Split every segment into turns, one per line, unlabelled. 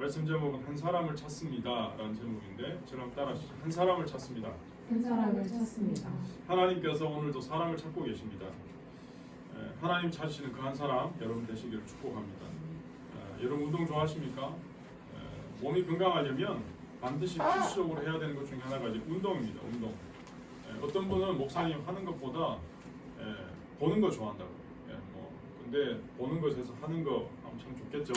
말씀 제목은 한 사람을 찾습니다 라는 제목인데 저랑 따라하시죠. 한 사람을 찾습니다.
한 사람을 찾습니다.
하나님께서 오늘도 사람을 찾고 계십니다. 하나님 찾으시는 그 한 사람 여러분 되시기를 축복합니다. 여러분 운동 좋아하십니까? 몸이 건강하려면 반드시 필수적으로 해야 되는 것 중에 하나가 이제 운동입니다. 운동. 어떤 분은 목사님 하는 것보다 보는 거 좋아한다고. 근데 보는 것에서 하는 거 하면 참 좋겠죠.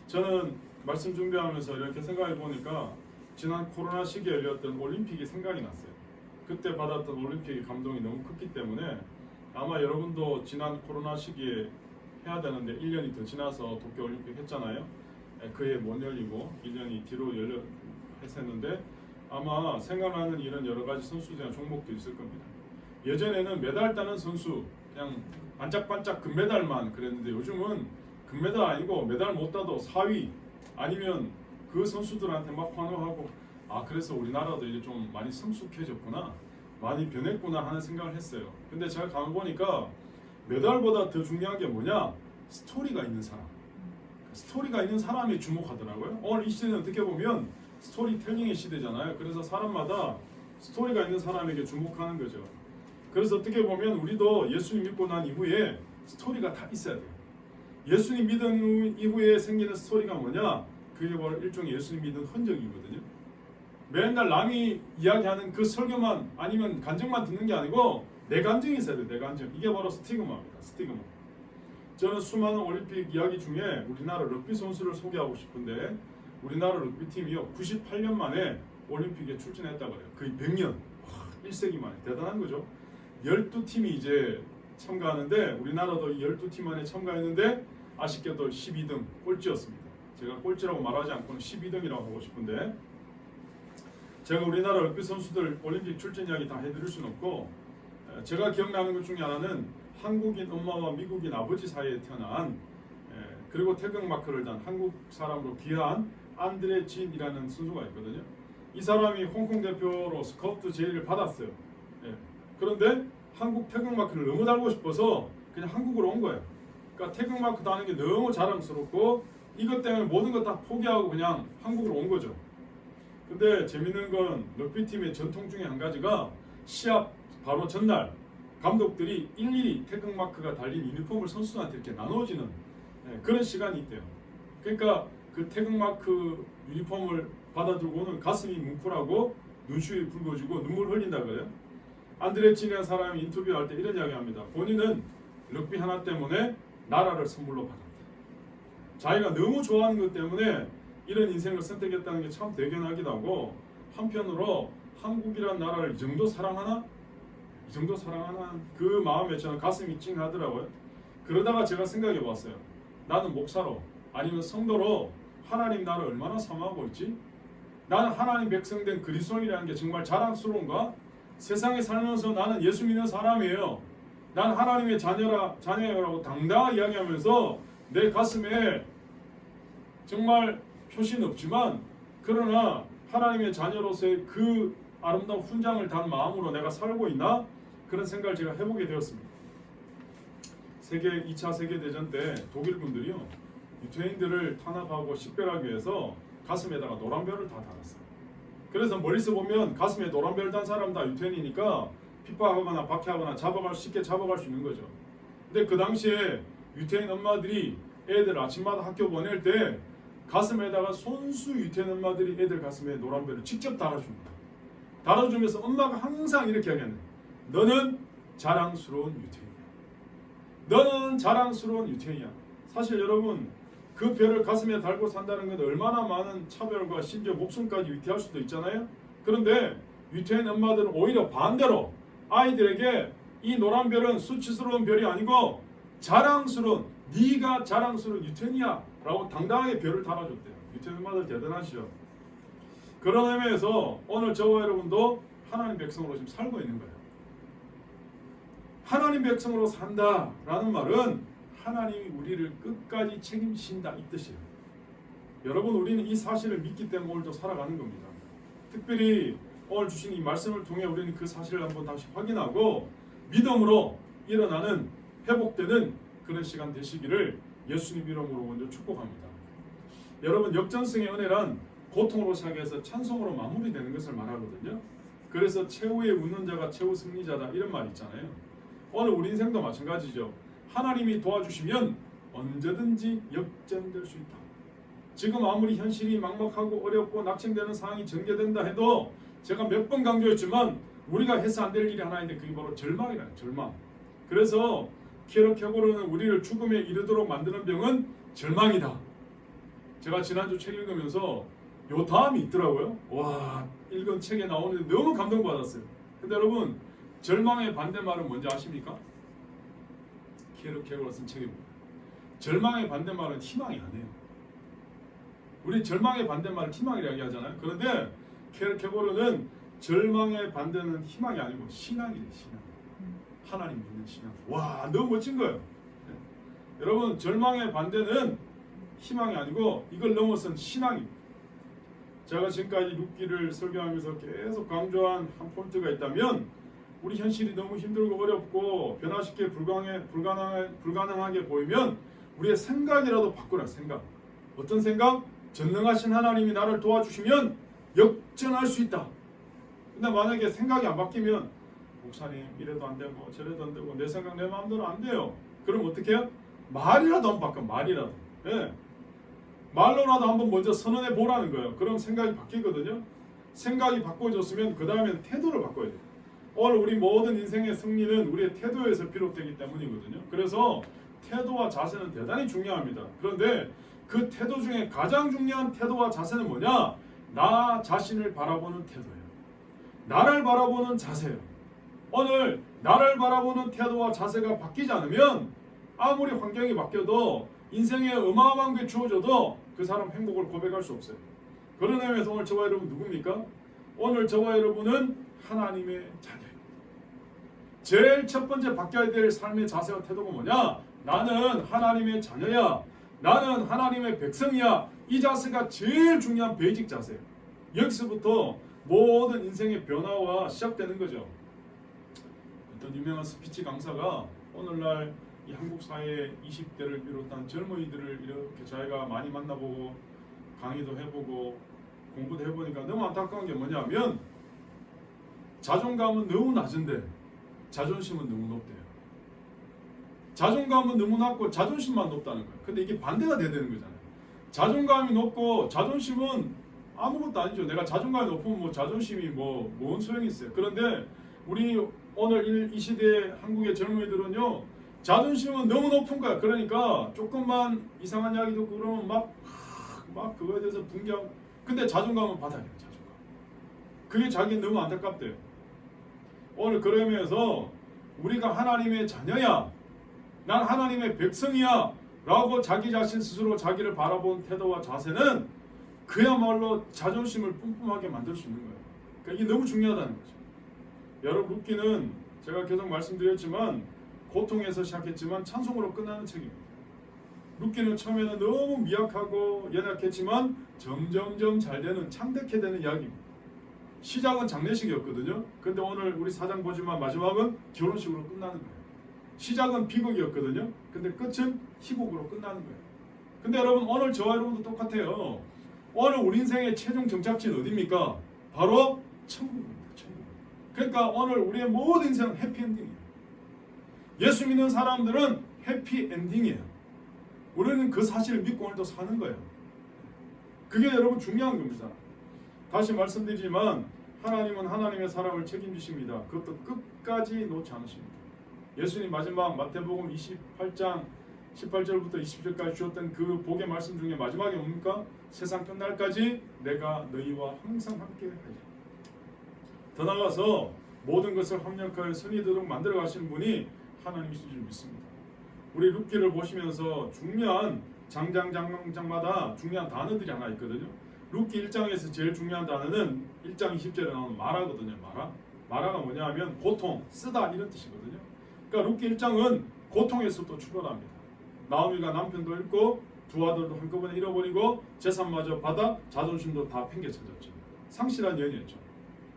저는 말씀 준비하면서 이렇게 생각해 보니까 지난 코로나 시기에 열렸던 올림픽이 생각이 났어요. 그때 받았던 올림픽의 감동이 너무 컸기 때문에 아마 여러분도 지난 코로나 시기에 해야 되는데 1년이 더 지나서 도쿄올림픽 했잖아요. 그해 못 열리고 1년이 뒤로 했었는데 아마 생각나는 이런 여러 가지 선수들이나 종목도 있을 겁니다. 예전에는 메달 따는 선수 그냥 반짝반짝 금메달만 그랬는데 요즘은 금메달 아니고 메달 못 따도 4위 아니면 그 선수들한테 막 환호하고 그래서 우리나라도 이제 좀 많이 성숙해졌구나, 많이 변했구나 하는 생각을 했어요. 근데 제가 가보니까 메달보다 더 중요한 게 뭐냐? 스토리가 있는 사람. 스토리가 있는 사람이 주목하더라고요. 오늘 이 시대는 어떻게 보면 스토리텔링의 시대잖아요. 그래서 사람마다 스토리가 있는 사람에게 주목하는 거죠. 그래서 어떻게 보면 우리도 예수님 믿고 난 이후에 스토리가 다 있어야 돼요. 예수님 믿은 이후에 생기는 스토리가 뭐냐? 그게 바로 일종의 예수님 믿은 흔적이거든요. 맨날 남이 이야기하는 그 설교만 아니면 간증만 듣는 게 아니고 내 간증이 있어야 돼요. 내 간증. 이게 바로 스티그마입니다. 스티그마. 저는 수많은 올림픽 이야기 중에 우리나라 럭비 선수를 소개하고 싶은데 우리나라 럭비팀이요 98년 만에 올림픽에 출전했다고 해요. 거의 100년. 1세기 만에. 대단한 거죠. 12팀이 이제 참가하는데 우리나라도 12팀 안에 참가했는데 아쉽게도 12등 꼴찌였습니다. 제가 꼴찌라고 말하지 않고는 12등이라고 하고 싶은데 제가 우리나라 럭비 선수들 올림픽 출전 이야기 다 해드릴 수는 없고 제가 기억나는 것 중에 하나는 한국인 엄마와 미국인 아버지 사이에 태어난 그리고 태극마크를 단 한국 사람으로 귀한 안드레 진이라는 선수가 있거든요. 이 사람이 홍콩 대표로 스카우트 제의를 받았어요. 그런데 한국 태극마크를 너무 달고 싶어서 그냥 한국으로 온 거예요. 그러니까 태극마크 다는 게 너무 자랑스럽고 이것 때문에 모든 것 다 포기하고 그냥 한국으로 온 거죠. 근데 재밌는 건 럭비팀의 전통 중에 한 가지가 시합 바로 전날 감독들이 일일이 태극마크가 달린 유니폼을 선수들한테 이렇게 나눠주는 그런 시간이 있대요. 그러니까 그 태극마크 유니폼을 받아들고는 가슴이 뭉클하고 눈시울이 붉어지고 눈물 흘린다 그래요. 안드레 진이라는 사람이 인터뷰할 때 이런 이야기합니다. 본인은 럭비 하나 때문에 나라를 선물로 받았다. 자기가 너무 좋아하는 것 때문에 이런 인생을 선택했다는 게 참 대견하기도 하고 한편으로 한국이란 나라를 이 정도 사랑하나? 이 정도 사랑하는 그 마음에 저는 가슴이 찡하더라고요. 그러다가 제가 생각해 봤어요. 나는 목사로 아니면 성도로 하나님 나를 얼마나 사모하고 있지? 나는 하나님 백성된 그리스도인이라는 게 정말 자랑스러운가? 세상에 살면서 나는 예수 믿는 사람이에요. 난 하나님의 자녀라고 당당하게 이야기하면서 내 가슴에 정말 표시는 없지만 그러나 하나님의 자녀로서의 그 아름다운 훈장을 단 마음으로 내가 살고 있나? 그런 생각을 제가 해보게 되었습니다. 2차 세계대전 때 독일 분들이요 유태인들을 탄압하고 식별하기 위해서 가슴에다가 노란 별을 다 달았어요. 그래서 멀리서 보면 가슴에 노란 별 단 사람 다 유태인이니까 핍박하거나 박해하거나 쉽게 잡아갈 수 있는 거죠. 근데 그 당시에 유태인 엄마들이 애들 아침마다 학교 보낼 때 가슴에다가 손수 유태인 엄마들이 애들 가슴에 노란 별을 직접 달아줍니다. 달아주면서 엄마가 항상 이렇게 하겠네. 너는 자랑스러운 유태인이야. 너는 자랑스러운 유태인이야. 사실 여러분 그 별을 가슴에 달고 산다는 건 얼마나 많은 차별과 심지어 목숨까지 위태할 수도 있잖아요. 그런데 유태인 엄마들은 오히려 반대로 아이들에게 이 노란 별은 수치스러운 별이 아니고 자랑스러운 네가 자랑스러운 유태인이야 라고 당당하게 별을 달아줬대요. 유태인 엄마들 대단하시죠. 그런 의미에서 오늘 저와 여러분도 하나님 백성으로 지금 살고 있는 거예요. 하나님 백성으로 산다라는 말은 하나님이 우리를 끝까지 책임지신다 이 뜻이에요. 여러분 우리는 이 사실을 믿기 때문에 오늘도 살아가는 겁니다. 특별히 오늘 주신 이 말씀을 통해 우리는 그 사실을 한번 다시 확인하고 믿음으로 일어나는 회복되는 그런 시간 되시기를 예수님 이름으로 먼저 축복합니다. 여러분 역전승의 은혜란 고통으로 시작해서 찬송으로 마무리되는 것을 말하거든요. 그래서 최후의 웃는 자가 최후 승리자다 이런 말 있잖아요. 오늘 우리 인생도 마찬가지죠. 하나님이 도와주시면 언제든지 역전될 수 있다. 지금 아무리 현실이 막막하고 어렵고 낙심되는 상황이 전개된다 해도 제가 몇 번 강조했지만 우리가 해서 안 될 일이 하나 있는데 그게 바로 절망이라는 절망. 그래서 키르케고르는 우리를 죽음에 이르도록 만드는 병은 절망이다. 제가 지난주 책 읽으면서 요 다음이 있더라고요. 와, 읽은 책에 나오는데 너무 감동받았어요. 근데 여러분 절망의 반대말은 뭔지 아십니까? 키르케고르가 쓴 책입니다. 절망의 반대말은 희망이 아니에요. 우리 절망의 반대말을 희망이라고 하잖아요. 그런데 키르케고르는 절망의 반대는 희망이 아니고 신앙이래요. 신앙. 하나님 믿는 신앙. 와, 너무 멋진 거예요. 네. 여러분 절망의 반대는 희망이 아니고 이걸 넘어선 신앙입니다. 제가 지금까지 룻기를 설교하면서 계속 강조한 한 포인트가 있다면 우리 현실이 너무 힘들고 어렵고 변화시키기 불가능하게 보이면 우리의 생각이라도 바꾸라. 생각. 어떤 생각? 전능하신 하나님이 나를 도와주시면 역전할 수 있다. 근데 만약에 생각이 안 바뀌면 목사님 이래도 안 되고 저래도 안 되고 내 생각 내 마음대로 안 돼요. 그럼 어떻게 해요? 말이라도 한번 바꿔. 말이라도. 예. 말로라도 한번 먼저 선언해 보라는 거예요. 그럼 생각이 바뀌거든요. 생각이 바꿔졌으면 그 다음에는 태도를 바꿔야 돼요. 오늘 우리 모든 인생의 승리는 우리의 태도에서 비롯되기 때문이거든요. 그래서 태도와 자세는 대단히 중요합니다. 그런데 그 태도 중에 가장 중요한 태도와 자세는 뭐냐? 나 자신을 바라보는 태도예요. 나를 바라보는 자세예요. 오늘 나를 바라보는 태도와 자세가 바뀌지 않으면 아무리 환경이 바뀌어도 인생에 어마어마한 게 주어져도 그 사람 행복을 고백할 수 없어요. 그런 의미에서 오늘 저와 여러분 누굽니까? 오늘 저와 여러분은 하나님의 자녀예요. 제일 첫 번째 바뀌어야 될 삶의 자세와 태도가 뭐냐? 나는 하나님의 자녀야. 나는 하나님의 백성이야. 이 자세가 제일 중요한 베이직 자세예요. 여기서부터 모든 인생의 변화와 시작되는 거죠. 어떤 유명한 스피치 강사가 오늘날 이 한국 사회 20대를 비롯한 젊은이들을 이렇게 자기가 많이 만나보고 강의도 해보고 공부도 해보니까 너무 안타까운 게 뭐냐면 자존감은 너무 낮은데 자존심은 너무 높대요. 자존감은 너무 낮고 자존심만 높다는 거예요. 근데 이게 반대가 돼야 되는 거잖아요. 자존감이 높고 자존심은 아무것도 아니죠. 내가 자존감이 높으면 뭐 자존심이 뭔 소용이 있어요. 그런데 우리 오늘 이 시대의 한국의 젊은이들은요, 자존심은 너무 높은 거야. 그러니까 조금만 이상한 이야기 듣고 그러면 막 그거에 대해서 분개하고. 근데 자존감은 바닥이에요. 자존감. 그게 자기는 너무 안타깝대요. 오늘 그런 의미에서 우리가 하나님의 자녀야, 난 하나님의 백성이야 라고 자기 자신 스스로 자기를 바라본 태도와 자세는 그야말로 자존심을 뿜뿜하게 만들 수 있는 거예요. 그러니까 이게 너무 중요하다는 거죠. 여러분 룻기는 제가 계속 말씀드렸지만 고통에서 시작했지만 찬송으로 끝나는 책입니다. 룻기는 처음에는 너무 미약하고 연약했지만 점점점 잘되는 창대케 되는 이야기입니다. 시작은 장례식이었거든요. 근데 오늘 우리 4장 보지만 마지막은 결혼식으로 끝나는 거예요. 시작은 비극이었거든요. 근데 끝은 희곡으로 끝나는 거예요. 근데 여러분 오늘 저와 여러분도 똑같아요. 오늘 우리 인생의 최종 정착지는 어디입니까? 바로 천국입니다. 천국. 그러니까 오늘 우리의 모든 인생은 해피엔딩이에요. 예수 믿는 사람들은 해피엔딩이에요. 우리는 그 사실을 믿고 오늘도 사는 거예요. 그게 여러분 중요한 겁니다. 다시 말씀드리지만 하나님은 하나님의 사람을 책임지십니다. 그것도 끝까지 놓지 않으십니다. 예수님 마지막 마태복음 28장 18절부터 20절까지 주었던 그 복의 말씀 중에 마지막에 뭡니까? 세상 끝날까지 내가 너희와 항상 함께 하리라. 더 나아가서 모든 것을 합력하여 선이 되도록 만들어 가시는 분이 하나님이신 줄 믿습니다. 우리 룻기를 보시면서 중요한 장마다 중요한 단어들이 하나 있거든요. 룻기 1장에서 제일 중요한 단어는 1장 20절에 나오는 마라거든요. 마라가 뭐냐 하면 고통, 쓰다 이런 뜻이거든요. 그러니까 룻기 1장은 고통에서부터 출발합니다. 나오미가 남편도 잃고 두 아들도 한꺼번에 잃어버리고 재산마저 받아 자존심도 다 팽개쳐졌죠. 상실한 연이었죠.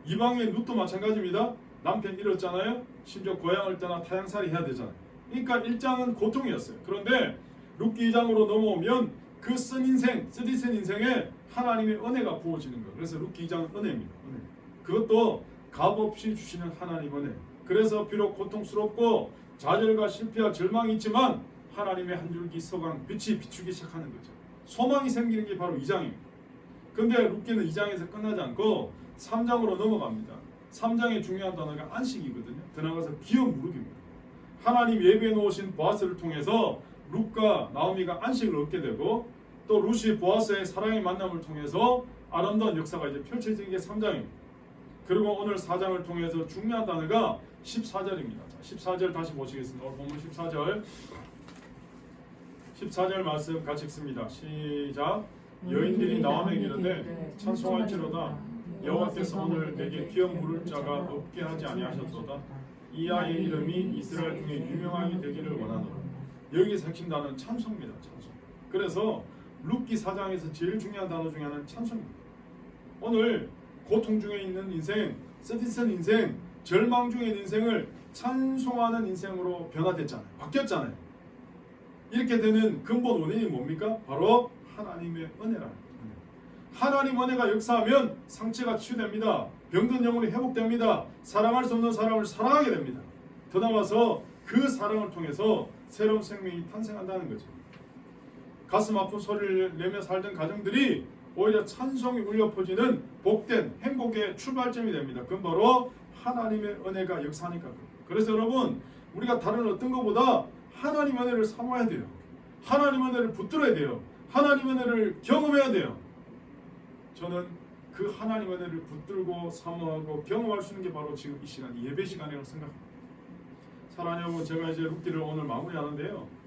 이방인 룻도 마찬가지입니다. 남편 잃었잖아요. 심지어 고향을 떠나 타향살이 해야 되잖아요. 그러니까 1장은 고통이었어요. 그런데 룻기 2장으로 넘어오면 그 쓴 인생, 쓰디쓴 인생에 하나님의 은혜가 부어지는 것. 그래서 룻기 2장은 은혜입니다. 은혜. 그것도 값없이 주시는 하나님 은혜. 그래서 비록 고통스럽고 좌절과 실패와 절망이 있지만 하나님의 한 줄기 서강 빛이 비추기 시작하는 거죠. 소망이 생기는 게 바로 2장입니다. 근데 룻기는 2장에서 끝나지 않고 3장으로 넘어갑니다. 3장의 중요한 단어가 안식이거든요. 더 나아가서 기업 무르기입니다. 하나님 예비해 놓으신 보아스를 통해서 룻과 나오미가 안식을 얻게 되고 또 룻이 보아스의 사랑의 만남을 통해서 아름다운 역사가 이제 펼쳐지는 게 3장입니다. 그리고 오늘 4장을 통해서 중요한 단어가 14절입니다. 14절 다시 보시겠습니다. 오늘 본문 14절 말씀 같이 읽습니다. 시작. 여인들이 나오며 이르되 찬송할지로다 여호와께서 오늘 내게 기업 물을 자가 없게 하지 아니하셨도다. 이 아이의 이름이 이스라엘 중에 유명하게 되기를 원하노라. 여기서 핵심 단어는 찬송입니다. 찬송. 그래서 룻기 4장에서 제일 중요한 단어 중에 하나는 찬송입니다. 오늘 고통 중에 있는 인생, 쓰디쓴 인생, 절망 중에 있는 인생을 찬송하는 인생으로 변화됐잖아요. 바뀌었잖아요. 이렇게 되는 근본 원인이 뭡니까? 바로 하나님의 은혜라는 거예요. 하나님 은혜가 역사하면 상처가 치유됩니다. 병든 영혼이 회복됩니다. 사랑할 수 없는 사람을 사랑하게 됩니다. 더 나아가서 그 사랑을 통해서 새로운 생명이 탄생한다는 거죠. 가슴 아픈 소리를 내며 살던 가정들이 오히려 찬송이 울려 퍼지는 복된 행복의 출발점이 됩니다. 그건 바로 하나님의 은혜가 역사하니까. 그래서 여러분, 우리가 다른 어떤 것보다 하나님 은혜를 사모해야 돼요. 하나님 은혜를 붙들어야 돼요. 하나님 은혜를 경험해야 돼요. 저는 그 하나님 은혜를 붙들고 사모하고 경험할 수 있는 게 바로 지금 이 시간, 예배 시간이라고 생각합니다. 사랑하는 여러분, 제가 이제 룻기를 오늘 마무리하는데요.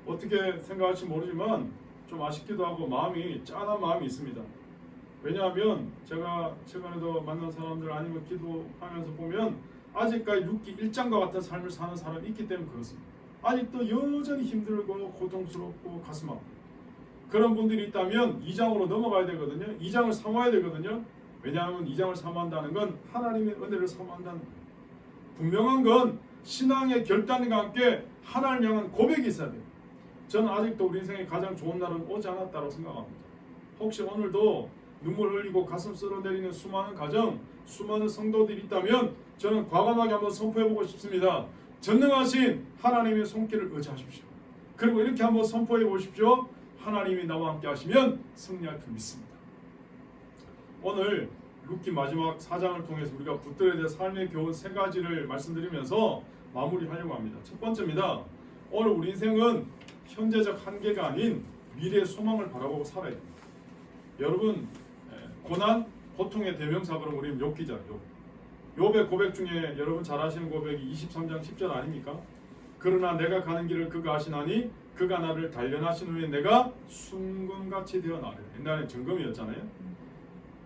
어떻게 생각할지 모르지만 좀 아쉽기도 하고 마음이 짠한 마음이 있습니다. 왜냐하면 제가 최근에도 만난 사람들 아니면 기도하면서 보면 아직까지 룻기 1장과 같은 삶을 사는 사람이 있기 때문에 그렇습니다. 아직도 여전히 힘들고 고통스럽고 가슴 아프고 그런 분들이 있다면 2장으로 넘어가야 되거든요. 2장을 사모해야 되거든요. 왜냐하면 2장을 사모한다는 건 하나님의 은혜를 사모한다는 거예요. 분명한 건 신앙의 결단과 함께 하나님을 향한 고백이 있어야 돼요. 저는 아직도 우리 인생의 가장 좋은 날은 오지 않았다고 생각합니다. 혹시 오늘도 눈물 흘리고 가슴 쓸어내리는 수많은 가정, 수많은 성도들이 있다면 저는 과감하게 한번 선포해보고 싶습니다. 전능하신 하나님의 손길을 의지하십시오. 그리고 이렇게 한번 선포해 보십시오. 하나님이 나와 함께 하시면 승리할 줄 믿습니다. 오늘 룻기 마지막 4장을 통해서 우리가 붙들어야 될 삶의 교훈 3가지를 말씀드리면서 마무리하려고 합니다. 첫 번째입니다. 오늘 우리 인생은 현재적 한계가 아닌 미래의 소망을 바라보고 살아야 됩니다. 여러분, 고난, 고통의 대명사 그럼 우리는 욥기자. 욥의 고백 중에 여러분 잘 아시는 고백이 23장 10절 아닙니까? 그러나 내가 가는 길을 그가 아시나니 그가 나를 단련하신 후에 내가 순금같이 되어 나르. 옛날에 정금이었잖아요.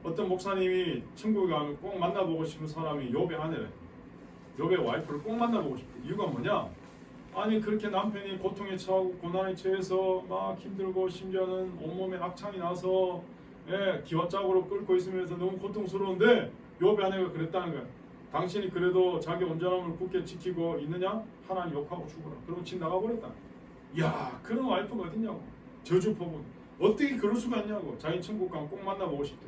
어떤 목사님이 천국에 가면 꼭 만나보고 싶은 사람이 욥의 아내래. 욥의 와이프를 꼭 만나보고 싶대. 이유가 뭐냐? 아니 그렇게 남편이 고통에 처하고 고난에 처해서 막 힘들고 심지어는 온몸에 악창이 나서 기와짝으로 끓고 있으면서 너무 고통스러운데 욥의 아내가 그랬다는 거야. 당신이 그래도 자기 온전함을 굳게 지키고 있느냐? 하나님 욕하고 죽어라. 그러고 집 나가버렸다. 야, 그런 와이프가 어딨냐고. 저주 퍼붓. 어떻게 그럴 수가 있냐고. 자기 천국 가면 꼭 만나보고 싶대.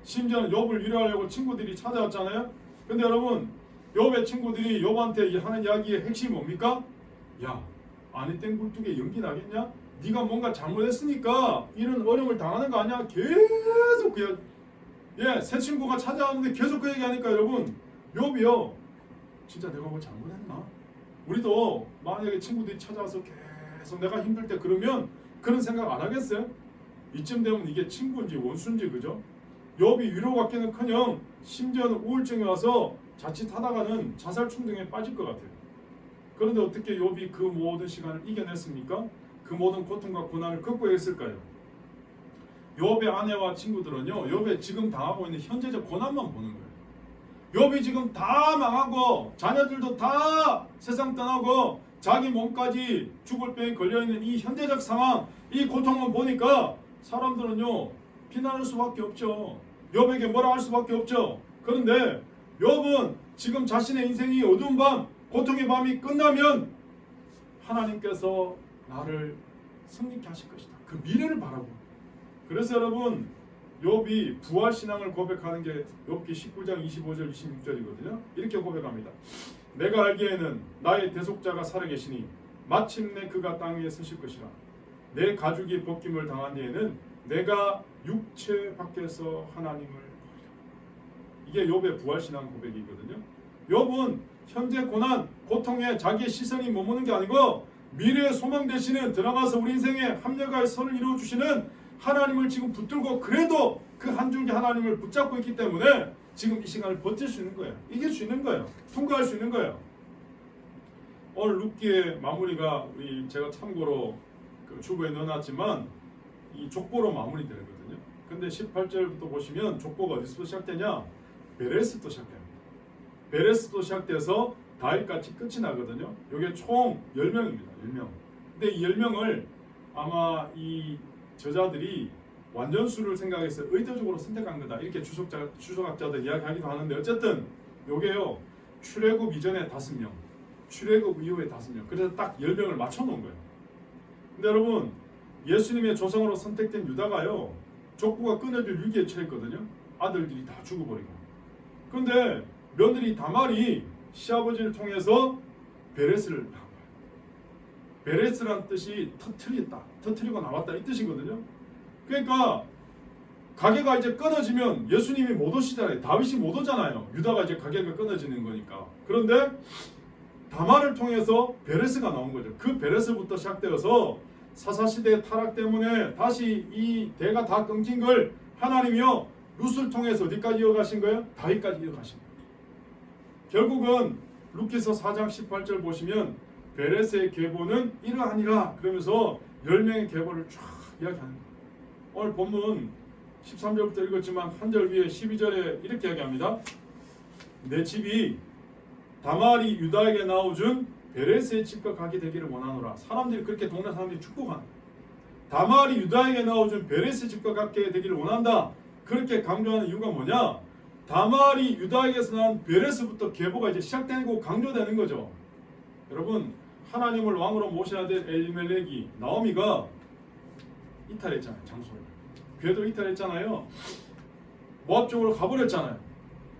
심지어는 욥을 위로하려고 친구들이 찾아왔잖아요. 근데 여러분, 욥의 친구들이 욥한테 하는 이야기의 핵심이 뭡니까? 야, 아내 땡 굴뚝에 연기 나겠냐? 네가 뭔가 잘못했으니까 이런 어려움을 당하는 거 아니야? 계속 새 친구가 찾아왔는데 계속 그 얘기하니까 여러분, 욥이요, 진짜 내가 뭐 잘못했나? 우리도 만약에 친구들이 찾아와서 계속 내가 힘들 때 그러면 그런 생각 안 하겠어요? 이쯤 되면 이게 친구인지 원수인지 그죠? 욥이 위로받기는커녕 심지어는 우울증이 와서 자칫하다가는 자살 충동에 빠질 것 같아요. 그런데 어떻게 욥이 그 모든 시간을 이겨냈습니까? 그 모든 고통과 고난을 극복했을까요? 욥의 아내와 친구들은요, 욥의 지금 당하고 있는 현재적 고난만 보는 거예요. 욥이 지금 다 망하고 자녀들도 다 세상 떠나고 자기 몸까지 죽을 병에 걸려있는 이 현재적 상황, 이 고통만 보니까 사람들은요 비난할 수밖에 없죠. 욥에게 뭐라 할 수밖에 없죠. 그런데 욥은 지금 자신의 인생이 어두운 밤, 고통의 밤이 끝나면 하나님께서 나를 승리케 하실 것이다. 그 미래를 바라고. 그래서 여러분 욥이 부활 신앙을 고백하는 게 욥기 19장 25절 26절이거든요. 이렇게 고백합니다. 내가 알기에는 나의 대속자가 살아계시니 마침내 그가 땅 위에 서실 것이라. 내 가죽이 벗김을 당한 뒤에는 내가 육체 밖에서 하나님을 보리라. 이게 욥의 부활 신앙 고백이거든요. 욥은 현재 고난, 고통에 자기의 시선이 머무는 게 아니고 미래의 소망 되시는 들어가서 우리 인생에 합력할 선을 이루어 주시는 하나님을 지금 붙들고 그래도 그 한 줄기 하나님을 붙잡고 있기 때문에 지금 이 시간을 버틸 수 있는 거예요. 이길 수 있는 거예요. 통과할 수 있는 거예요. 오늘 룻기의 마무리가 제가 참고로 그 주보에 넣어놨지만 이 족보로 마무리되거든요. 근데 18절부터 보시면 족보가 어디서부터 시작되냐? 베레스부터 시작됩니다. 베레스부터 시작돼서 다윗까지 끝이 나거든요. 이게 총 10명입니다. 10명. 근데 이 10명을 아마 이 저자들이 완전수를 생각해서 의도적으로 선택한 거다. 이렇게 주석학자들 이야기하기도 하는데 어쨌든 요게요. 출애굽 이전에 5명, 출애굽 이후에 5명. 그래서 딱 10명을 맞춰놓은 거예요. 근데 여러분 예수님의 조상으로 선택된 유다가요. 족보가 끊어질 위기에 처했거든요. 아들들이 다 죽어버리고. 근데 며느리 다말이 시아버지를 통해서 베레스를 낳은 거예요. 베레스란 뜻이 터트리다, 터트리고 나왔다 이 뜻이거든요. 그러니까 가게가 이제 끊어지면 예수님이 못 오시잖아요. 다윗이 못 오잖아요. 유다가 이제 가게가 끊어지는 거니까. 그런데 다말을 통해서 베레스가 나온 거죠. 그 베레스부터 시작되어서 사사시대의 타락 때문에 다시 이 대가 다 끊긴 걸 하나님이요 룻을 통해서 어디까지 이어가신 거예요? 다윗까지 이어가신 거예요. 결국은 룻기서 4장 18절 보시면 베레스의 계보는 이러하니라 그러면서 10명의 계보를 쫙 이야기하는 거예요. 오늘 본문 13절부터 읽었지만 한 절 위에 12절에 이렇게 이야기합니다. 내 집이 다말이 유다에게 나와준 베레스의 집과 가게 되기를 원하노라. 사람들이 그렇게 동네 사람들이 축복하는 거예요. 다말이 유다에게 나와준 베레스 집과 가게 되기를 원한다. 그렇게 강조하는 이유가 뭐냐? 다말이 유다에게서 난 베레스부터 계보가 이제 시작되고 강조되는 거죠. 여러분 하나님을 왕으로 모셔야 될 엘리멜렉이 나오미가 이탈했잖아요. 장소를. 궤도 이탈했잖아요. 모압 쪽으로 가버렸잖아요.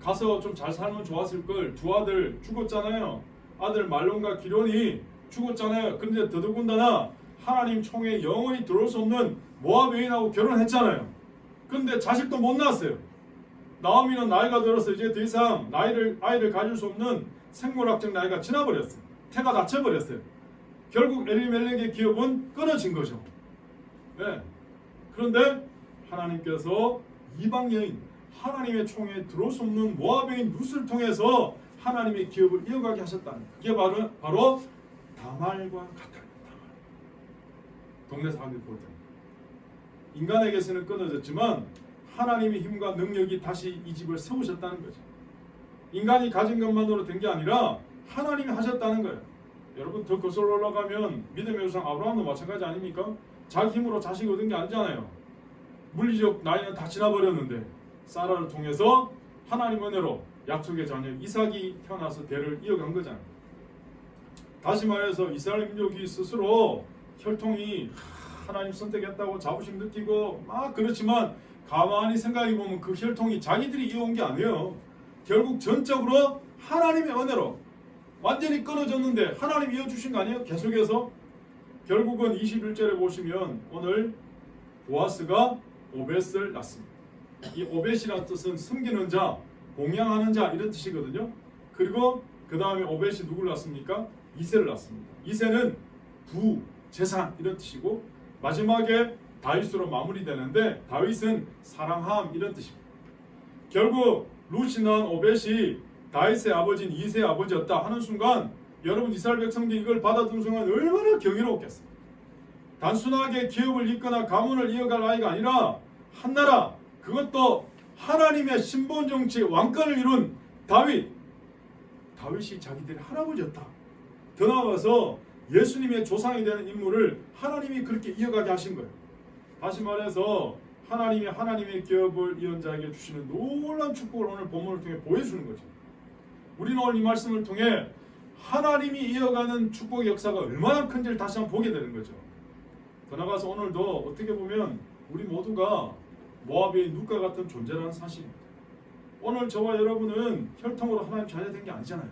가서 좀 잘 살면 좋았을 걸. 두 아들 죽었잖아요. 아들 말론과 기론이 죽었잖아요. 근데 더더군다나 하나님 총에 영원히 들어올 수 없는 모압 여인하고 결혼했잖아요. 근데 자식도 못 낳았어요. 나오미는 나이가 들어서 이제 더 이상 아이를 가질 수 없는 생물학적 나이가 지나버렸어요. 태가 닫혀버렸어요. 결국 엘리멜렉의 기업은 끊어진 거죠. 네. 그런데 하나님께서 이방 여인, 하나님의 총에 들어올 수 없는 모압 여인 룻을 통해서 하나님의 기업을 이어가게 하셨다는 거예요. 그게 바로 다말과 같아요. 동네 사람들이 볼 때. 인간에게서는 끊어졌지만 하나님의 힘과 능력이 다시 이 집을 세우셨다는 거죠. 인간이 가진 것만으로 된 게 아니라 하나님이 하셨다는 거예요. 여러분 더 거슬러 올라가면 믿음의 조상 아브라함도 마찬가지 아닙니까? 자기 힘으로 자식 얻은 게 아니잖아요. 물리적 나이는 다 지나버렸는데 사라를 통해서 하나님 은혜로 약속의 자녀 이삭이 태어나서 대를 이어간 거잖아요. 다시 말해서 이스라엘 민족이 스스로 혈통이 하나님 선택했다고 자부심 느끼고 막 그렇지만 가만히 생각해 보면 그 혈통이 자기들이 이어온 게 아니에요. 결국 전적으로 하나님의 은혜로 완전히 끊어졌는데 하나님 이어주신 거 아니에요? 계속해서 결국은 21절에 보시면 오늘 보아스가 오벳을 낳습니다. 이 오벳이라는 뜻은 섬기는 자, 공양하는 자 이런 뜻이거든요. 그리고 그 다음에 오벳이 누구를 낳습니까? 이새를 낳습니다. 이새는 부, 재산 이런 뜻이고 마지막에 다윗으로 마무리되는데 다윗은 사랑함 이런 뜻입니다. 결국 룻이 낳은 오벳이 다윗의 아버지인 이새의 아버지였다 하는 순간 여러분 이스라엘 백성들이 이걸 받아든 순간 얼마나 경이로웠겠어요. 단순하게 기업을 잇거나 가문을 이어갈 아이가 아니라 한나라 그것도 하나님의 신분 정치의 왕권을 이룬 다윗이 자기들의 할아버지였다. 더 나아가서 예수님의 조상이 되는 인물을 하나님이 그렇게 이어가게 하신 거예요. 다시 말해서 하나님의 기업을 이은 자에게 주시는 놀라운 축복을 오늘 본문을 통해 보여주는 거죠. 우리는 오늘 이 말씀을 통해 하나님이 이어가는 축복의 역사가 얼마나 큰지를 다시 한번 보게 되는 거죠. 더 나아가서 오늘도 어떻게 보면 우리 모두가 모압의 눕과 같은 존재라는 사실입니다. 오늘 저와 여러분은 혈통으로 하나님 자녀된 게 아니잖아요.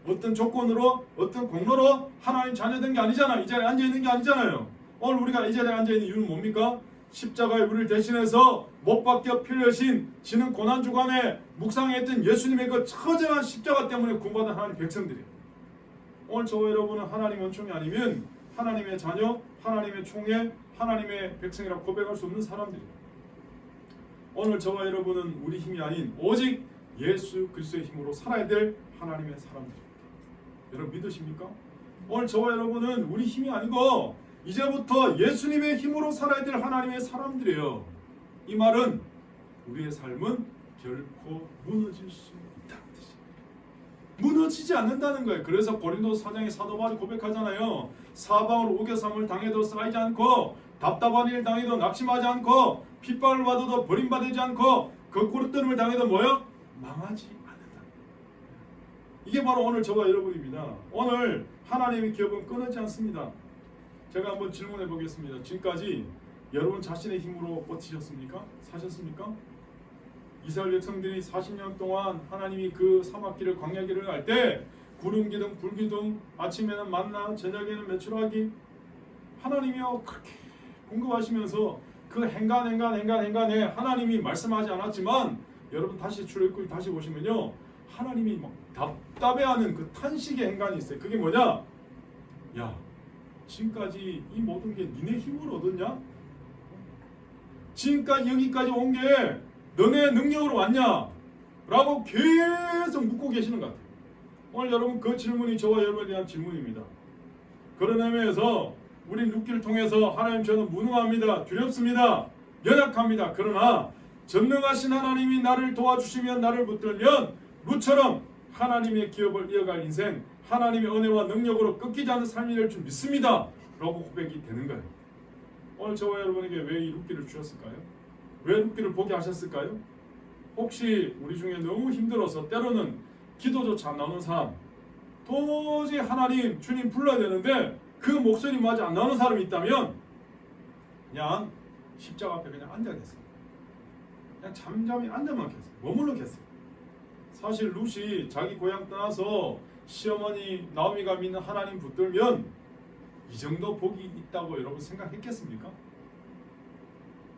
어떤 조건으로 어떤 공로로 하나님 자녀된 게 아니잖아요. 이 자리에 앉아있는 게 아니잖아요. 오늘 우리가 이 자리에 앉아있는 이유는 뭡니까? 십자가에 우리를 대신해서 못 박혀 피 흘리신 지는 고난주간에 묵상했던 예수님의 그 처절한 십자가 때문에 구원받은 하나님 백성들이에요. 오늘 저와 여러분은 하나님 원총이 아니면 하나님의 자녀, 하나님의 총회, 하나님의 백성이라고 고백할 수 없는 사람들이에요. 오늘 저와 여러분은 우리 힘이 아닌 오직 예수 그리스도의 힘으로 살아야 될 하나님의 사람들입니다. 여러분 믿으십니까? 오늘 저와 여러분은 우리 힘이 아니고 이제부터 예수님의 힘으로 살아야 될 하나님의 사람들이에요. 이 말은 우리의 삶은 결코 무너질 수 있다는 뜻입니다. 무너지지 않는다는 거예요. 그래서 고린도 4장의 사도 바울이 고백하잖아요. 사방으로 우겨삼을 당해도 쌓이지 않고 답답한 일 당해도 낙심하지 않고 핍박을 받아도 버림받지 않고 거꾸로뜸을 당해도 뭐요? 망하지 않는다. 이게 바로 오늘 저와 여러분입니다. 오늘 하나님의 기업은 끊어지지 않습니다. 제가 한번 질문해 보겠습니다. 지금까지 여러분 자신의 힘으로 버티셨습니까? 사셨습니까? 이스라엘 백성들이 40년 동안 하나님이 그 사막길을 광야길을 갈 때 구름 기둥 불 기둥 아침에는 만나 저녁에는 메추라기 하나님이요 그렇게 공급하시면서 그 행간에 하나님이 말씀하지 않았지만 여러분 다시 출애굽기 다시 보시면요 하나님이 막 답답해하는 그 탄식의 행간이 있어요. 그게 뭐냐? 야 지금까지 이 모든 게 니네 힘으로 얻었냐? 지금까지 여기까지 온 게 너네 능력으로 왔냐? 라고 계속 묻고 계시는 것 같아요. 오늘 여러분 그 질문이 저와 여러분에 대한 질문입니다. 그런 의미에서 우리 눕기를 통해서 하나님 저는 무능합니다. 두렵습니다. 연약합니다. 그러나 전능하신 하나님이 나를 도와주시면 나를 붙들면 루처럼 하나님의 기업을 이어갈 인생 하나님의 은혜와 능력으로 꺾이지 않는 삶이 될 줄 믿습니다. 라고 고백이 되는 거예요. 오늘 저와 여러분에게 왜 이 눕기를 주셨을까요? 왜 눕기를 보게 하셨을까요? 혹시 우리 중에 너무 힘들어서 때로는 기도조차 안 나오는 사람 도저히 하나님 주님 불러야 되는데 그 목소리마저 안 나오는 사람이 있다면 그냥 십자가 앞에 그냥 앉아겠어요. 그냥 잠잠히 앉아만 계세요. 머물러 계세요. 사실 룻이 자기 고향 떠나서 시어머니 나오미가 믿는 하나님 붙들면 이 정도 복이 있다고 여러분 생각했겠습니까?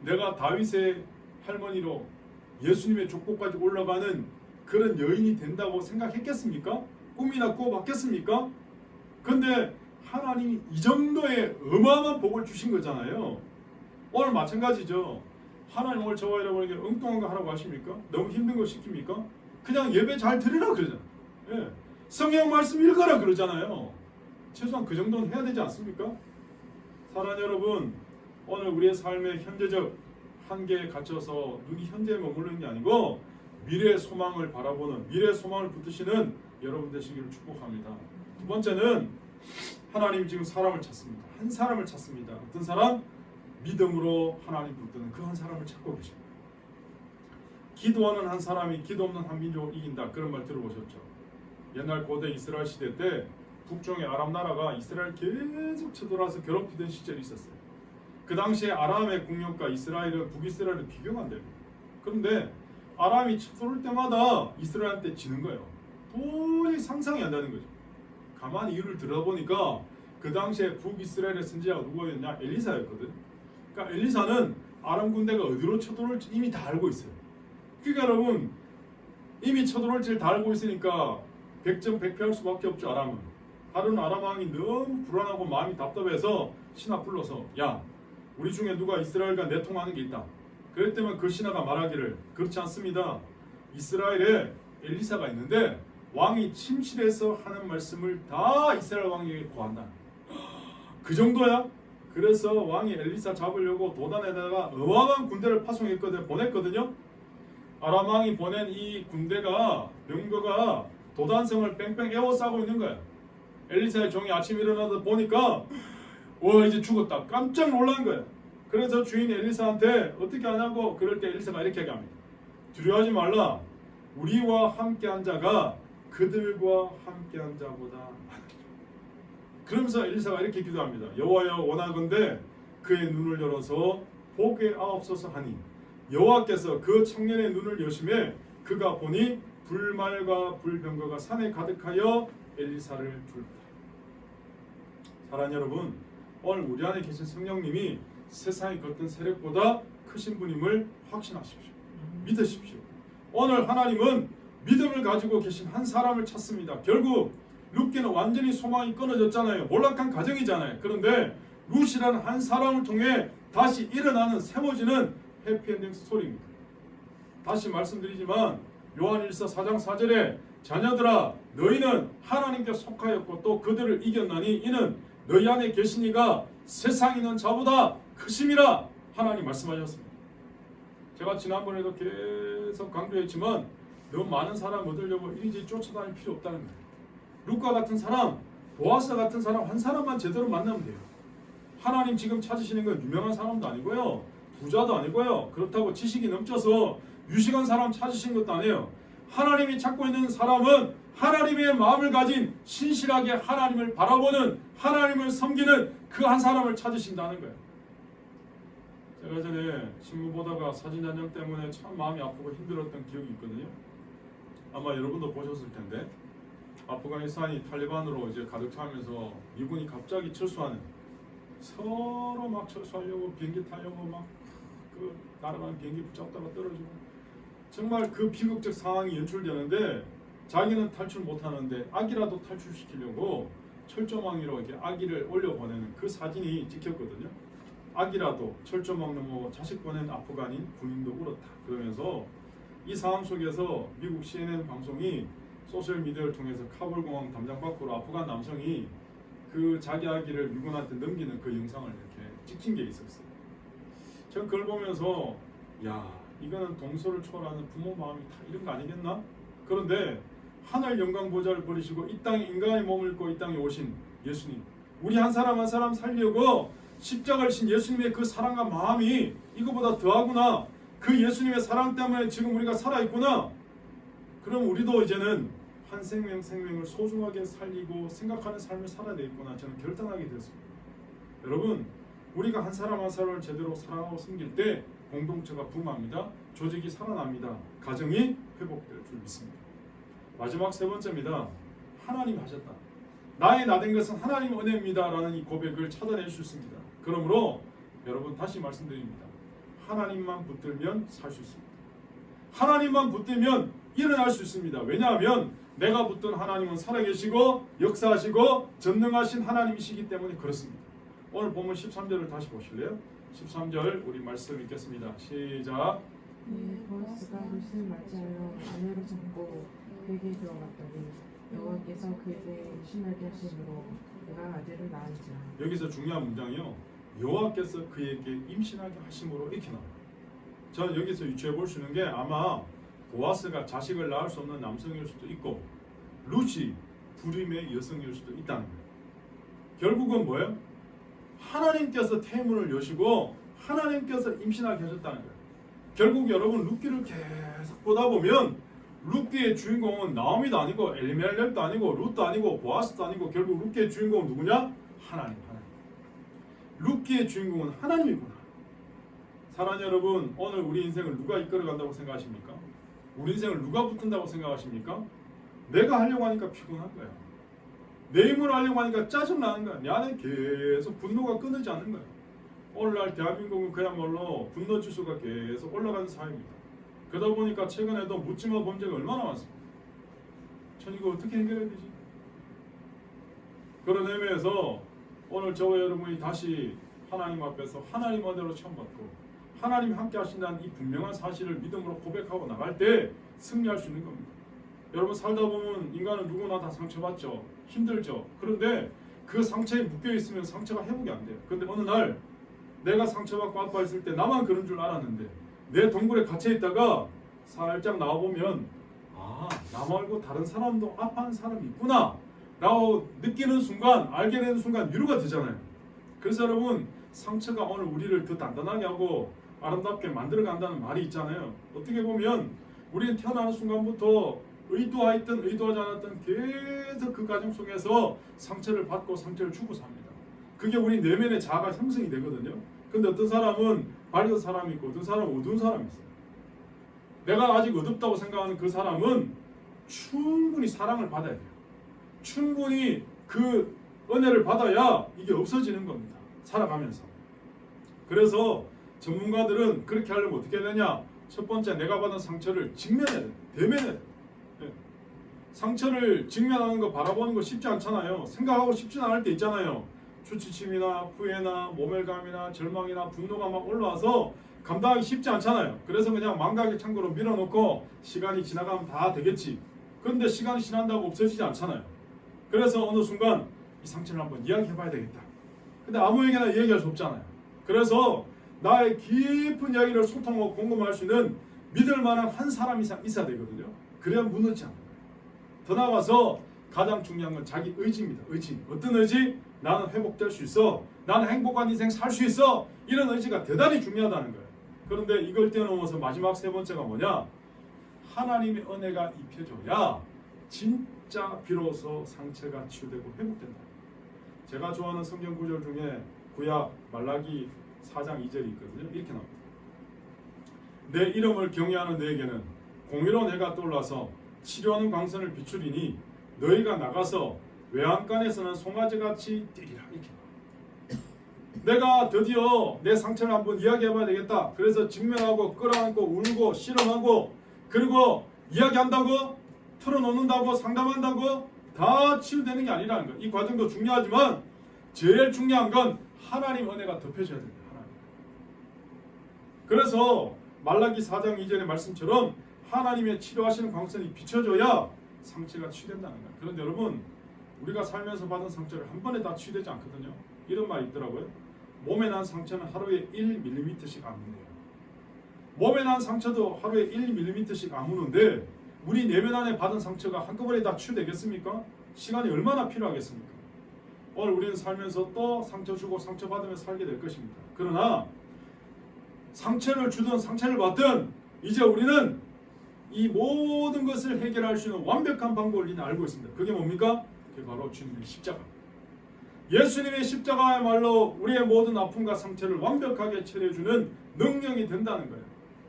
내가 다윗의 할머니로 예수님의 족보까지 올라가는 그런 여인이 된다고 생각했겠습니까? 꿈이나 꾸어봤겠습니까? 근데 하나님이 이 정도의 어마어마한 복을 주신 거잖아요. 오늘 마찬가지죠. 하나님 오늘 저와 여러분에게 엉뚱한 거 하라고 하십니까? 너무 힘든 거 시킵니까? 그냥 예배 잘 드리라 그러잖아요. 예. 성경 말씀 읽어라 그러잖아요. 최소한 그 정도는 해야 되지 않습니까? 사랑하는 여러분, 오늘 우리의 삶의 현재적 한계에 갇혀서 눈이 현재에 머무르는 게 아니고 미래의 소망을 바라보는 미래의 소망을 붙드시는 여러분 되시기를 축복합니다. 두 번째는 하나님 지금 사람을 찾습니다. 한 사람을 찾습니다. 어떤 사람? 믿음으로 하나님 붙드는 그 한 사람을 찾고 계십니다. 기도하는 한 사람이 기도 없는 한 민족을 이긴다. 그런 말 들어보셨죠? 옛날 고대 이스라엘 시대 때 북쪽의 아람 나라가 이스라엘 계속 쳐들어와서 괴롭히던 시절이 있었어요. 그 당시에 아람의 국력과 이스라엘은 북이스라엘은 비교가 안 됩니다. 그런데 아람이 쳐들어올 때마다 이스라엘한테 지는 거예요. 도저히 상상이 안 되는 거죠. 가만히 이유를 들어보니까 그 당시에 북이스라엘의 선지자가 누구였냐? 엘리사였거든. 그러니까 엘리사는 아람 군대가 어디로 쳐들어올지 이미 다 알고 있어요. 그러니까 여러분 이미 쳐들어올지를 다 알고 있으니까 백전백패할 수밖에 없죠. 아람은. 하루는 아람 왕이 너무 불안하고 마음이 답답해서 신하 불러서 야 우리 중에 누가 이스라엘과 내통하는 게 있다. 그랬더니 그 신하가 말하기를 그렇지 않습니다. 이스라엘에 엘리사가 있는데 왕이 침실에서 하는 말씀을 다 이스라엘 왕에게 고한다. 그 정도야? 그래서 왕이 엘리사 잡으려고 도단에다가 어마어마한 군대를 보냈거든요. 아람 왕이 보낸 이 군대가 병거가 도단성을 뺑뺑 에워싸고 있는 거야. 엘리사의 종이 아침 일어나서 보니까 와 이제 죽었다. 깜짝 놀란 거야. 그래서 주인 엘리사한테 어떻게 하냐고 그럴 때 엘리사가 이렇게 얘기합니다. 두려워하지 말라. 우리와 함께한 자가 그들과 함께한 자보다 많으리라. 그러면서 엘리사가 이렇게 기도합니다. 여호와여 원하건대 그의 눈을 열어서 보게 하옵소서 하니 여호와께서 그 청년의 눈을 여심해 그가 보니 불말과 불병거가 산에 가득하여 엘리사를 둘렀다. 사랑하는 여러분, 오늘 우리 안에 계신 성령님이 세상의 어떤 세력보다 크신 분임을 확신하십시오. 믿으십시오. 오늘 하나님은 믿음을 가지고 계신 한 사람을 찾습니다. 결국 룻기는 완전히 소망이 끊어졌잖아요. 몰락한 가정이잖아요. 그런데 룻이라는 한 사람을 통해 다시 일어나는 세워지는 해피엔딩 스토리입니다. 다시 말씀드리지만 요한일서 4장 4절에 자녀들아 너희는 하나님께 속하였고 또 그들을 이겼나니 이는 너희 안에 계신 이가 세상에 있는 자보다 크심이라 하나님 말씀하셨습니다. 제가 지난번에도 계속 강조했지만 너무 많은 사람 얻으려고 이리저리 쫓아다닐 필요 없다는 거예요. 룻과 같은 사람, 보아스 같은 사람 한 사람만 제대로 만나면 돼요. 하나님 지금 찾으시는 건 유명한 사람도 아니고요, 부자도 아니고요, 그렇다고 지식이 넘쳐서 유식한 사람 찾으신 것도 아니에요. 하나님이 찾고 있는 사람은 하나님의 마음을 가진 신실하게 하나님을 바라보는, 하나님을 섬기는 그 한 사람을 찾으신다는 거예요. 제가 전에 신문 보다가 사진 전형 때문에 참 마음이 아프고 힘들었던 기억이 있거든요. 아마 여러분도 보셨을 텐데 아프가니스탄이 탈리반으로 이제 가득 차면서 미군이 갑자기 철수하는, 서로 막 철수하려고 비행기 타려고 막 그 날아가는 비행기 붙잡다가 떨어지고, 정말 그 비극적 상황이 연출되는데 자기는 탈출 못하는데 아기라도 탈출시키려고 철조망위로 이렇게 아기를 올려보내는 그 사진이 찍혔거든요. 아기라도 철조망 넘어 자식 보낸 아프간인 군인도 울었다 그러면서 이 상황 속에서 미국 CNN 방송이 소셜미디어를 통해서 카불공항 담장 밖으로 아프간 남성이 그 자기 아기를 미군한테 넘기는 그 영상을 이렇게 찍힌 게 있었어요. 전 그걸 보면서 야, 이거는 동서를 초월하는 부모 마음이 다 이런 거 아니겠나? 그런데 하늘 영광 보좌를 버리시고 이 땅에 인간의 몸을 입고 이 땅에 오신 예수님, 우리 한 사람 한 사람 살려고 십자가를 신 예수님의 그 사랑과 마음이 이거보다 더하구나. 그 예수님의 사랑 때문에 지금 우리가 살아있구나. 그럼 우리도 이제는 한 생명을 소중하게 살리고 생각하는 삶을 살아야 되겠구나. 저는 결단하게 되었습니다. 여러분, 우리가 한 사람 한 사람을 제대로 사랑하고 섬길 때 공동체가 부흥합니다. 조직이 살아납니다. 가정이 회복될 줄 믿습니다. 마지막 세 번째입니다. 하나님 하셨다. 나의 나된 것은 하나님 은혜입니다 라는 이 고백을 찾아낼 수 있습니다. 그러므로 여러분 다시 말씀드립니다. 하나님만 붙들면 살 수 있습니다. 하나님만 붙들면 일어날 수 있습니다. 왜냐하면 내가 붙든 하나님은 살아계시고 역사하시고 전능하신 하나님이시기 때문에 그렇습니다. 오늘 본문 13절을 다시 보실래요? 13절 우리 말씀 읽겠습니다. 시작.
보아스가 룻을 맞이하여 아내로 잡고 그에게 들어갔더니 여호와께서 그에게 임신하게 하심으로 그가 아들을 낳은지라.
여기서 중요한 문장이요, 여호와께서 그에게 임신하게 하심으로 이렇게 나와요. 저는 여기서 유추해 볼 수 있는 게 아마 보아스가 자식을 낳을 수 없는 남성일 수도 있고 룻이 불임의 여성일 수도 있다는 거예요. 결국은 뭐예요? 하나님께서 태문을 여시고 하나님께서 임신하게 하셨다는 거예요. 결국 여러분 룻기를 계속 보다 보면 룻기의 주인공은 나오미도 아니고 엘리멜렉도 아니고 룻도 아니고 보아스도 아니고 결국 룻기의 주인공은 누구냐? 하나님. 룻기의 주인공은 하나님이구나. 사랑하는 여러분, 오늘 우리 인생을 누가 이끌어간다고 생각하십니까? 우리 인생을 누가 붙든다고 생각하십니까? 내가 하려고 하니까 피곤한 거야. 내 힘으로 하려고 하니까 짜증나는 거야. 내 안에 계속 분노가 끊이지 않는 거야. 오늘날 대한민국은 그야말로 분노 지수가 계속 올라가는 사회입니다. 그러다 보니까 최근에도 묻지마 범죄가 얼마나 많습니다. 전 이거 어떻게 해결해야 되지? 그런 의미에서 오늘 저와 여러분이 다시 하나님 앞에서 하나님 아들로 처음 받고 하나님이 함께 하신다는 이 분명한 사실을 믿음으로 고백하고 나갈 때 승리할 수 있는 겁니다. 여러분 살다 보면 인간은 누구나 다 상처받죠. 힘들죠. 그런데 그 상처에 묶여있으면 상처가 회복이 안 돼요. 그런데 어느 날 내가 상처받고 아파했을 때 나만 그런 줄 알았는데 내 동굴에 갇혀있다가 살짝 나와보면 아, 나 말고 다른 사람도 아파하는 사람이 있구나 라고 느끼는 순간, 알게 되는 순간 위로가 되잖아요. 그래서 여러분 상처가 오늘 우리를 더 단단하게 하고 아름답게 만들어간다는 말이 있잖아요. 어떻게 보면 우리는 태어나는 순간부터 의도하였든 의도하지 않았든 계속 그 과정 속에서 상처를 받고 상처를 주고 삽니다. 그게 우리 내면의 자아가 형성이 되거든요. 근데 어떤 사람은 밝은 사람이 있고 어떤 사람은 어두운 사람이 있어요. 내가 아직 어둡다고 생각하는 그 사람은 충분히 사랑을 받아야 돼요. 충분히 그 은혜를 받아야 이게 없어지는 겁니다. 살아가면서. 그래서 전문가들은 그렇게 하려면 어떻게 해야 되냐? 첫 번째, 내가 받은 상처를 직면해야 돼요. 대면해야 돼요. 네. 상처를 직면하는 거 바라보는 거 쉽지 않잖아요. 생각하고 싶지는 않을 때 있잖아요. 수치심이나 후회나 모멸감이나 절망이나 분노가 막 올라와서 감당하기 쉽지 않잖아요. 그래서 그냥 망각의 창고로 밀어놓고 시간이 지나가면 다 되겠지. 그런데 시간이 지난다고 없어지지 않잖아요. 그래서 어느 순간 이 상처를 한번 이야기해봐야 되겠다. 근데 아무에게나 이야기할 수 없잖아요. 그래서 나의 깊은 이야기를 소통하고 공감할 수 있는 믿을 만한 한 사람 이상 있어야 되거든요. 그래야 무너지지 않는 거예요. 더 나아가서 가장 중요한 건 자기 의지입니다. 의지. 어떤 의지? 나는 회복될 수 있어. 나는 행복한 인생 살 수 있어. 이런 의지가 대단히 중요하다는 거예요. 그런데 이걸 뛰어넘어서 마지막 세 번째가 뭐냐? 하나님의 은혜가 입혀져야 진짜 비로소 상처가 치유되고 회복된다. 제가 좋아하는 성경 구절 중에 구약 말라기 4장 2절이 있거든요. 이렇게 나옵니다. 내 이름을 경외하는 너에게는 공의로운 해가 떠올라서 치료하는 광선을 비추리니 너희가 나가서 외양간에서는 송아지같이 뛰리라. 이렇게 내가 드디어 내 상처를 한번 이야기해봐야 되겠다. 그래서 직면하고 끌어안고 울고 실험하고 그리고 이야기한다고 털어놓는다고 상담한다고 다 치유되는 게 아니라는 거예요. 이 과정도 중요하지만 제일 중요한 건 하나님 은혜가 덮여져야 됩니다. 하나님. 그래서 말라기 4장 2절의 말씀처럼 하나님의 치료하시는 광선이 비춰져야 상처가 치유된다는 거예요. 그런데 여러분 우리가 살면서 받은 상처를 한 번에 다 치유되지 않거든요. 이런 말이 있더라고요. 몸에 난 상처는 하루에 1mm씩 아문대요. 몸에 난 상처도 하루에 1mm씩 아무는데 우리 내면 안에 받은 상처가 한꺼번에 다 치유되겠습니까? 시간이 얼마나 필요하겠습니까? 오늘 우리는 살면서 또 상처 주고 상처 받으며 살게 될 것입니다. 그러나 상처를 주든 상처를 받든 이제 우리는 이 모든 것을 해결할 수 있는 완벽한 방법을 우리는 알고 있습니다. 그게 뭡니까? 그게 바로 주님의 십자가입니다. 예수님의 십자가야말로 우리의 모든 아픔과 상처를 완벽하게 치료해주는 능력이 된다는 거예요.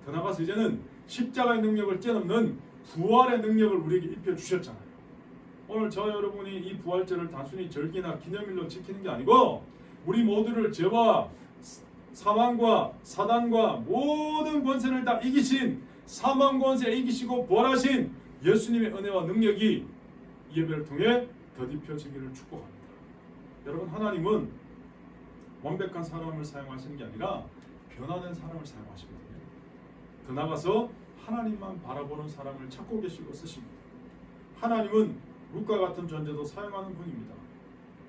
더 나아가서 이제는 십자가의 능력을 뛰어넘는 부활의 능력을 우리에게 입혀주셨잖아요. 오늘 저 여러분이 이 부활절을 단순히 절기나 기념일로 지키는 게 아니고 우리 모두를 죄와 사망과 사단과 모든 권세를 다 이기신 사망 권세 이기시고 부활하신 예수님의 은혜와 능력이 이 예배를 통해 덧입혀지기를 축복합니다. 여러분 하나님은 완벽한 사람을 사용하시는 게 아니라 변화된 사람을 사용하시거든요. 더 나아가서 하나님만 바라보는 사람을 찾고 계시고 쓰십니다. 하나님은 룻과 같은 존재도 사용하는 분입니다.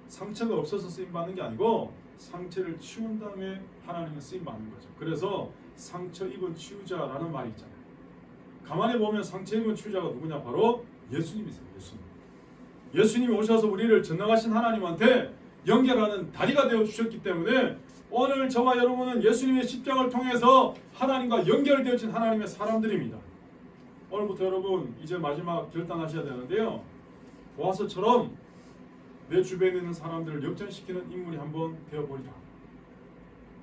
상처가 없어서 쓰임받는 게 아니고 상처를 치운 다음에 하나님은 쓰임받는 거죠. 그래서 상처 입은 치유자라는 말이 있잖아요. 가만히 보면 상처 입은 치유자가 누구냐? 바로 예수님이세요. 예수님이 오셔서 우리를 전능하신 하나님한테 연결하는 다리가 되어주셨기 때문에 오늘 저와 여러분은 예수님의 십자가를 통해서 하나님과 연결되어진 하나님의 사람들입니다. 오늘부터 여러분 이제 마지막 결단하셔야 되는데요. 보아서처럼 내 주변에 있는 사람들을 역전시키는 인물이 한번 되어버리라.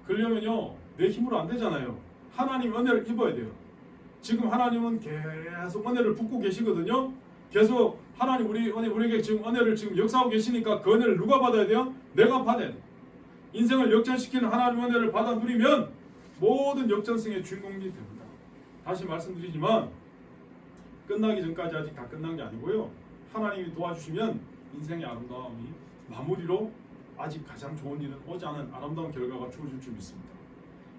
그러려면요 내 힘으로 안 되잖아요. 하나님 은혜를 입어야 돼요. 지금 하나님은 계속 은혜를 붓고 계시거든요. 계속 하나님 우리에게 지금 은혜를 지금 역사하고 계시니까 그 은혜를 누가 받아야 돼요? 내가 받아야 돼요. 인생을 역전시키는 하나님 은혜를 받아 누리면 모든 역전승의 주인공이 됩니다. 다시 말씀드리지만 끝나기 전까지 아직 다 끝난 게 아니고요. 하나님이 도와주시면 인생의 아름다움이 마무리로 아직 가장 좋은 일은 오지 않은 아름다운 결과가 주어질 줄 믿습니다.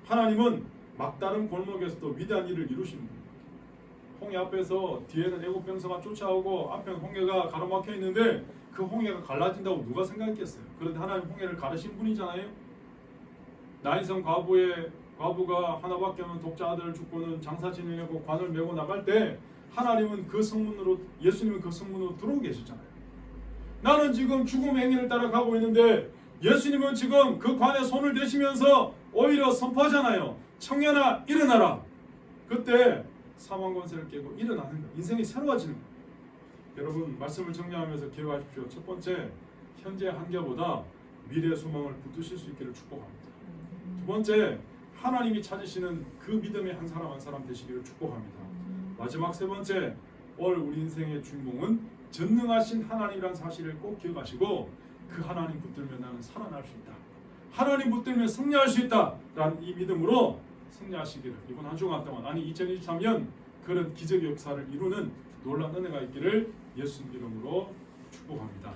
하나님은 막다른 골목에서도 위대한 일을 이루시는 분입니다. 홍해 앞에서 뒤에는 애국 병사가 쫓아오고 앞에는 홍해가 가로막혀 있는데 그 홍해가 갈라진다고 누가 생각했겠어요? 그런데 하나님 홍해를 가르신 분이잖아요. 나인성 과부가 하나밖에 없는 독자 아들을 죽고는 장사 지내려고 관을 메고 나갈 때 하나님은 그 성문으로 예수님은 그 성문으로 들어오고 계셨잖아요. 나는 지금 죽음 행위를 따라가고 있는데 예수님은 지금 그 관에 손을 대시면서 오히려 선포하잖아요. 청년아 일어나라. 그때 사망 권세를 깨고 일어나는 거예요. 인생이 새로워지는 거예요. 여러분 말씀을 정리하면서 기억하십시오. 첫 번째, 현재 한계보다 미래 소망을 붙드실 수 있기를 축복합니다. 두 번째, 하나님이 찾으시는 그 믿음의 한 사람 한 사람 되시기를 축복합니다. 마지막 세 번째, 올 우리 인생의 주인공은 전능하신 하나님이라는 사실을 꼭 기억하시고 그 하나님 붙들면 나는 살아날 수 있다. 하나님 붙들면 승리할 수 있다. 라는 이 믿음으로 승리하시기를 이번 한 주간 동안 아니 2023년 그런 기적의 역사를 이루는 놀라운 은혜가 있기를 예수 이름으로 축복합니다.